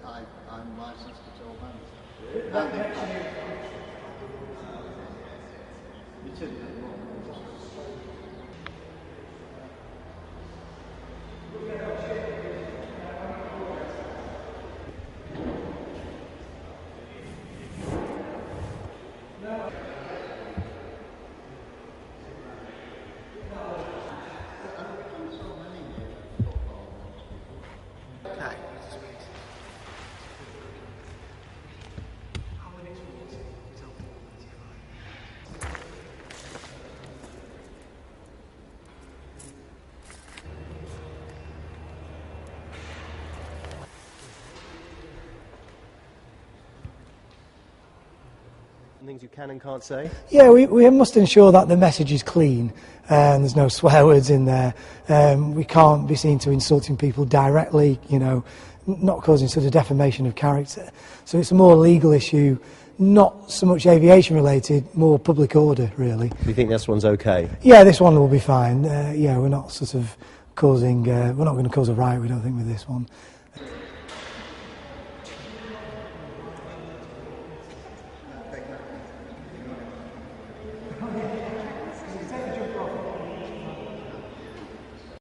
I'm licensed to tell bands. It is. Things you can and can't say? Yeah, we must ensure that the message is clean and there's no swear words in there. We can't be seen to insulting people directly, you know, not causing sort of defamation of character. So it's a more legal issue, not so much aviation related, more public order really. Do you think this one's okay? Yeah, this one will be fine. Yeah, we're not sort of causing, we're not going to cause a riot, we don't think, with this one.